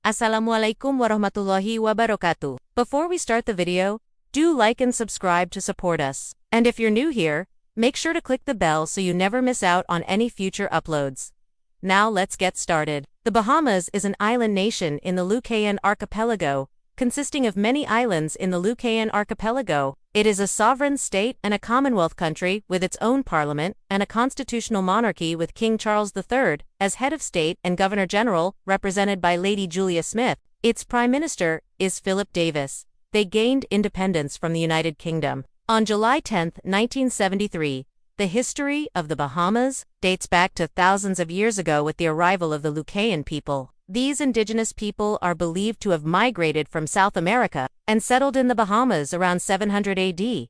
Assalamualaikum warahmatullahi wabarakatuh. Before we start the video, do like and subscribe to support us. And if you're new here, make sure to click the bell so you never miss out on any future uploads. Now let's get started. The Bahamas is an island nation in the Lucayan archipelago, consisting of many islands in the Lucayan archipelago. It is a sovereign state and a Commonwealth country with its own parliament and a constitutional monarchy with King Charles III as head of state and Governor-General, represented by Lady Julia Smith. Its Prime Minister is Philip Davis. They gained independence from the United Kingdom on July 10, 1973. The history of the Bahamas dates back to thousands of years ago with the arrival of the Lucayan people. These indigenous people are believed to have migrated from South America and settled in the Bahamas around 700 AD. The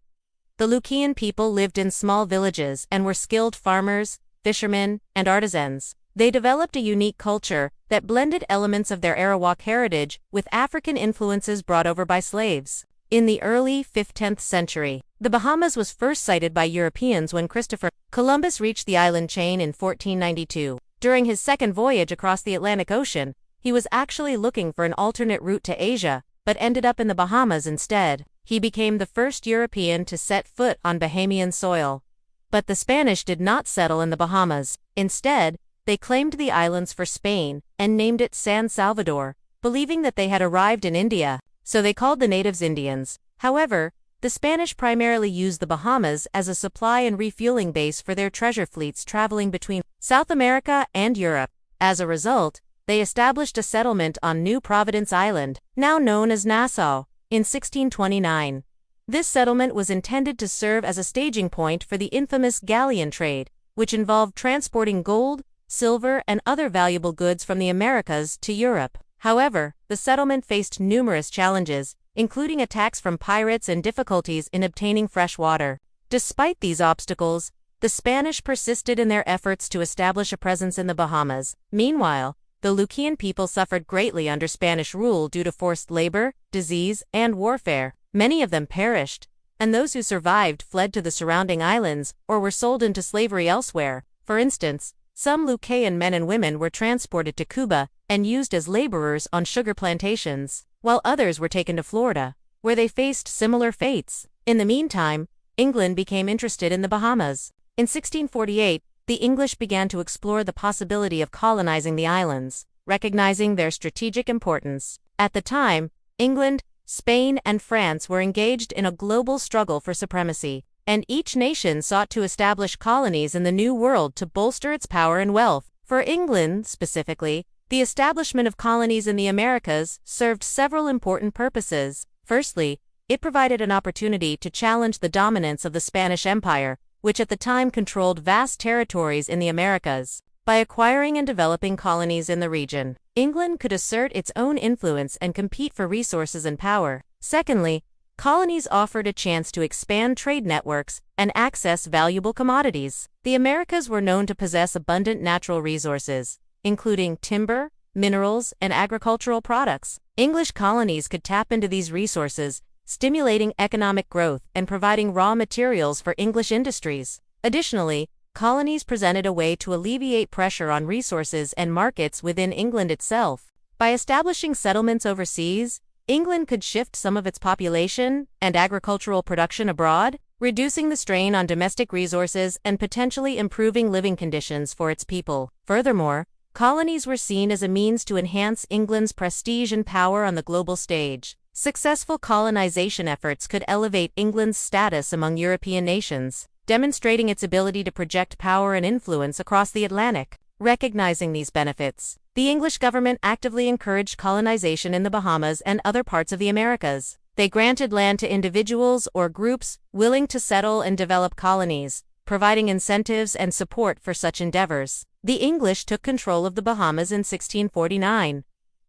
Lucayan people lived in small villages and were skilled farmers, fishermen, and artisans. They developed a unique culture that blended elements of their Arawak heritage with African influences brought over by slaves. In the early 15th century, the Bahamas was first sighted by Europeans when Christopher Columbus reached the island chain in 1492. During his second voyage across the Atlantic Ocean, he was actually looking for an alternate route to Asia, but ended up in the Bahamas instead. He became the first European to set foot on Bahamian soil. But the Spanish did not settle in the Bahamas. Instead, they claimed the islands for Spain and named it San Salvador, believing that they had arrived in India, so they called the natives Indians. However, the Spanish primarily used the Bahamas as a supply and refueling base for their treasure fleets traveling between South America and Europe. As a result, they established a settlement on New Providence Island, now known as Nassau, in 1629. This settlement was intended to serve as a staging point for the infamous galleon trade, which involved transporting gold, silver, and other valuable goods from the Americas to Europe. However, the settlement faced numerous challenges, including attacks from pirates and difficulties in obtaining fresh water. Despite these obstacles, the Spanish persisted in their efforts to establish a presence in the Bahamas. Meanwhile, the Lucayan people suffered greatly under Spanish rule due to forced labor, disease, and warfare. Many of them perished, and those who survived fled to the surrounding islands or were sold into slavery elsewhere. For instance, some Lucayan men and women were transported to Cuba and used as laborers on sugar plantations, while others were taken to Florida, where they faced similar fates. In the meantime, England became interested in the Bahamas. In 1648, the English began to explore the possibility of colonizing the islands, recognizing their strategic importance. At the time, England, Spain, and France were engaged in a global struggle for supremacy, and each nation sought to establish colonies in the New World to bolster its power and wealth. For England, specifically, the establishment of colonies in the Americas served several important purposes. Firstly, it provided an opportunity to challenge the dominance of the Spanish Empire, which at the time controlled vast territories in the Americas. By acquiring and developing colonies in the region, England could assert its own influence and compete for resources and power. Secondly, colonies offered a chance to expand trade networks and access valuable commodities. The Americas were known to possess abundant natural resources, including timber, minerals, and agricultural products. English colonies could tap into these resources, stimulating economic growth and providing raw materials for English industries. Additionally, colonies presented a way to alleviate pressure on resources and markets within England itself. By establishing settlements overseas, England could shift some of its population and agricultural production abroad, reducing the strain on domestic resources and potentially improving living conditions for its people. Furthermore, colonies were seen as a means to enhance England's prestige and power on the global stage. Successful colonization efforts could elevate England's status among European nations, demonstrating its ability to project power and influence across the Atlantic. Recognizing these benefits, the English government actively encouraged colonization in the Bahamas and other parts of the Americas. They granted land to individuals or groups willing to settle and develop colonies, providing incentives and support for such endeavors. The English took control of the Bahamas in 1649.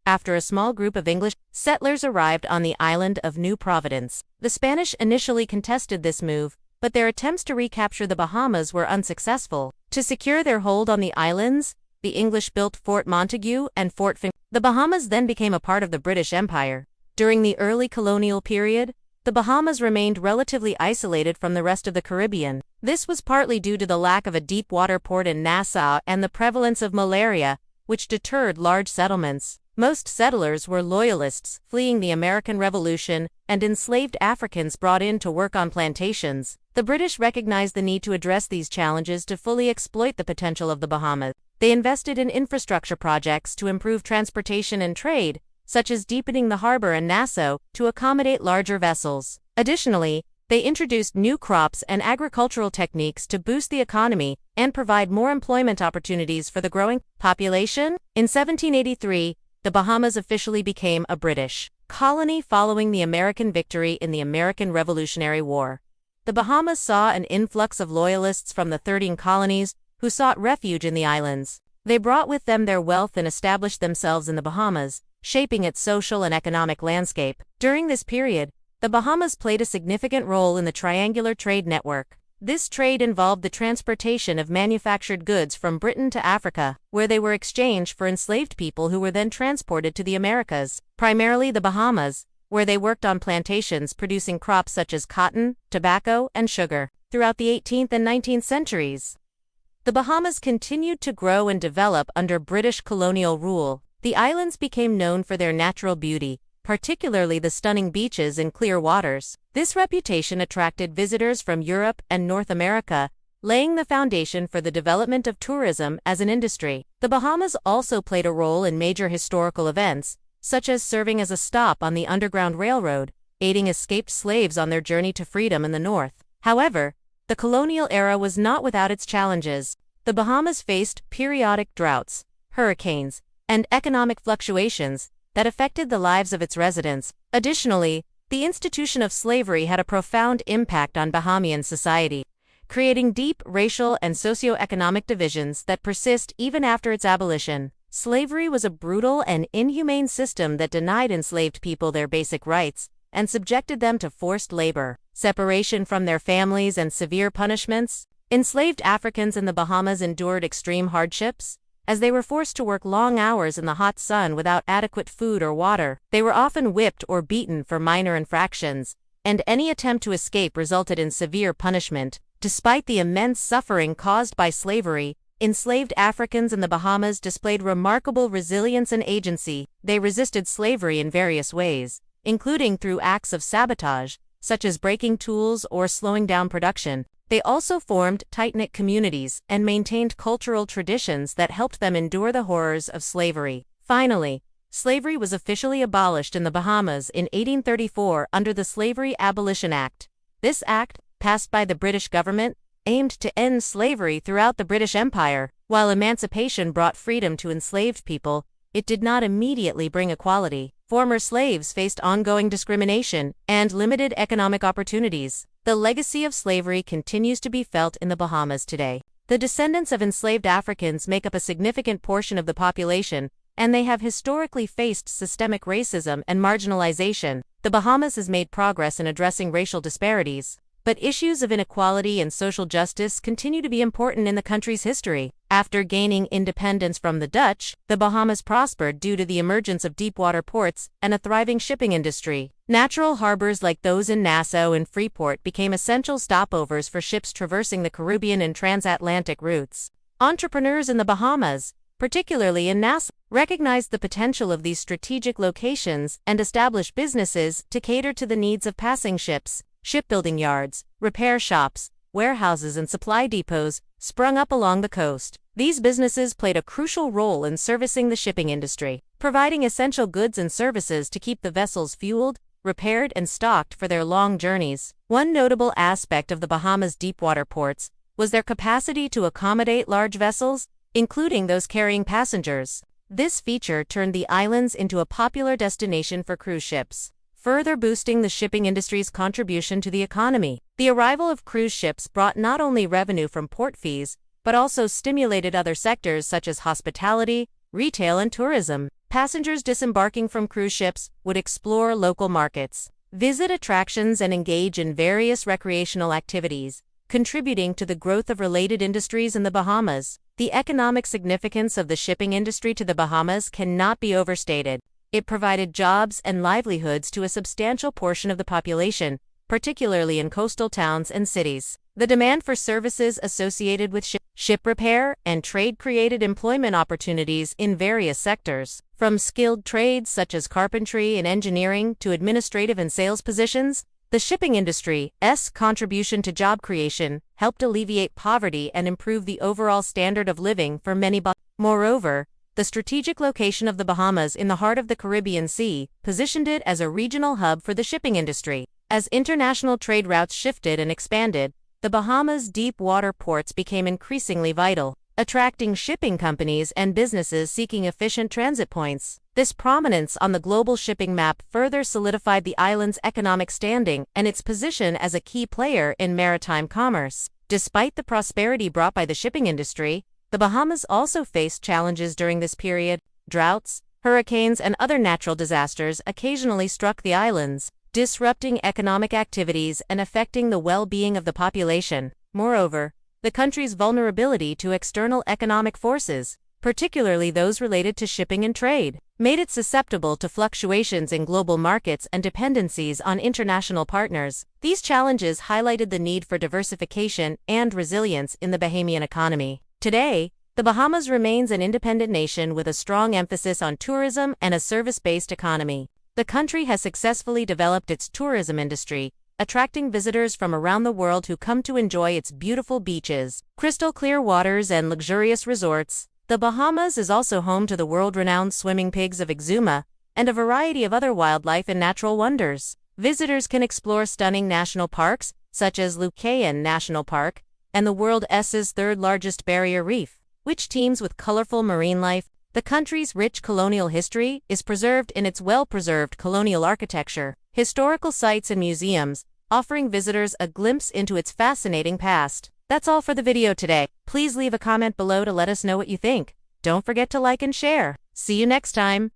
After a small group of English settlers arrived on the island of New Providence, the Spanish initially contested this move, but their attempts to recapture the Bahamas were unsuccessful. To secure their hold on the islands, the English built Fort Montague and Fort Fin. The Bahamas then became a part of the British Empire. During the early colonial period, the Bahamas remained relatively isolated from the rest of the Caribbean. This was partly due to the lack of a deep water port in Nassau and the prevalence of malaria, which deterred large settlements. Most settlers were loyalists, fleeing the American Revolution, and enslaved Africans brought in to work on plantations. The British recognized the need to address these challenges to fully exploit the potential of the Bahamas. They invested in infrastructure projects to improve transportation and trade, such as deepening the harbor in Nassau to accommodate larger vessels. Additionally, they introduced new crops and agricultural techniques to boost the economy and provide more employment opportunities for the growing population. In 1783, the Bahamas officially became a British colony following the American victory in the American Revolutionary War. The Bahamas saw an influx of loyalists from the 13 colonies who sought refuge in the islands. They brought with them their wealth and established themselves in the Bahamas, shaping its social and economic landscape. During this period, the Bahamas played a significant role in the triangular trade network. This trade involved the transportation of manufactured goods from Britain to Africa, where they were exchanged for enslaved people who were then transported to the Americas, primarily the Bahamas, where they worked on plantations producing crops such as cotton, tobacco, and sugar. Throughout the 18th and 19th centuries, the Bahamas continued to grow and develop under British colonial rule. The islands became known for their natural beauty, particularly the stunning beaches and clear waters. This reputation attracted visitors from Europe and North America, laying the foundation for the development of tourism as an industry. The Bahamas also played a role in major historical events, such as serving as a stop on the Underground Railroad, aiding escaped slaves on their journey to freedom in the North. However, the colonial era was not without its challenges. The Bahamas faced periodic droughts, hurricanes, and economic fluctuations that affected the lives of its residents. Additionally, the institution of slavery had a profound impact on Bahamian society, creating deep racial and socio-economic divisions that persist even after its abolition. Slavery was a brutal and inhumane system that denied enslaved people their basic rights and subjected them to forced labor, separation from their families, and severe punishments. Enslaved Africans in the Bahamas endured extreme hardships, as they were forced to work long hours in the hot sun without adequate food or water. They were often whipped or beaten for minor infractions, and any attempt to escape resulted in severe punishment. Despite the immense suffering caused by slavery, enslaved Africans in the Bahamas displayed remarkable resilience and agency. They resisted slavery in various ways, including through acts of sabotage, such as breaking tools or slowing down production. They also formed tight-knit communities and maintained cultural traditions that helped them endure the horrors of slavery. Finally, slavery was officially abolished in the Bahamas in 1834 under the Slavery Abolition Act. This act, passed by the British government, aimed to end slavery throughout the British Empire. While emancipation brought freedom to enslaved people, it did not immediately bring equality. Former slaves faced ongoing discrimination and limited economic opportunities. The legacy of slavery continues to be felt in the Bahamas today. The descendants of enslaved Africans make up a significant portion of the population, and they have historically faced systemic racism and marginalization. The Bahamas has made progress in addressing racial disparities, but issues of inequality and social justice continue to be important in the country's history. After gaining independence from the Dutch, the Bahamas prospered due to the emergence of deep-water ports and a thriving shipping industry. Natural harbors like those in Nassau and Freeport became essential stopovers for ships traversing the Caribbean and transatlantic routes. Entrepreneurs in the Bahamas, particularly in Nassau, recognized the potential of these strategic locations and established businesses to cater to the needs of passing ships. Shipbuilding yards, repair shops, warehouses, and supply depots sprung up along the coast. These businesses played a crucial role in servicing the shipping industry, providing essential goods and services to keep the vessels fueled, repaired, and stocked for their long journeys. One notable aspect of the Bahamas' deepwater ports was their capacity to accommodate large vessels, including those carrying passengers. This feature turned the islands into a popular destination for cruise ships, further boosting the shipping industry's contribution to the economy. The arrival of cruise ships brought not only revenue from port fees, but also stimulated other sectors such as hospitality, retail, and tourism. Passengers disembarking from cruise ships would explore local markets, visit attractions, and engage in various recreational activities, contributing to the growth of related industries in the Bahamas. The economic significance of the shipping industry to the Bahamas cannot be overstated. It provided jobs and livelihoods to a substantial portion of the population, particularly in coastal towns and cities. The demand for services associated with ship repair and trade created employment opportunities in various sectors. From skilled trades such as carpentry and engineering to administrative and sales positions, the shipping industry's contribution to job creation helped alleviate poverty and improve the overall standard of living for many. Moreover, the strategic location of the Bahamas in the heart of the Caribbean Sea positioned it as a regional hub for the shipping industry. As international trade routes shifted and expanded, the Bahamas' deep water ports became increasingly vital, attracting shipping companies and businesses seeking efficient transit points. This prominence on the global shipping map further solidified the island's economic standing and its position as a key player in maritime commerce. Despite the prosperity brought by the shipping industry, the Bahamas also faced challenges during this period. Droughts, hurricanes, and other natural disasters occasionally struck the islands, disrupting economic activities and affecting the well-being of the population. Moreover, the country's vulnerability to external economic forces, particularly those related to shipping and trade, made it susceptible to fluctuations in global markets and dependencies on international partners. These challenges highlighted the need for diversification and resilience in the Bahamian economy. Today, the Bahamas remains an independent nation with a strong emphasis on tourism and a service-based economy. The country has successfully developed its tourism industry, attracting visitors from around the world who come to enjoy its beautiful beaches, crystal clear waters, and luxurious resorts. The Bahamas is also home to the world-renowned swimming pigs of Exuma and a variety of other wildlife and natural wonders. Visitors can explore stunning national parks, such as Lucayan National Park, and the world's third-largest barrier reef, which teems with colorful marine life. The country's rich colonial history is preserved in its well-preserved colonial architecture, historical sites, and museums, offering visitors a glimpse into its fascinating past. That's all for the video today. Please leave a comment below to let us know what you think. Don't forget to like and share. See you next time.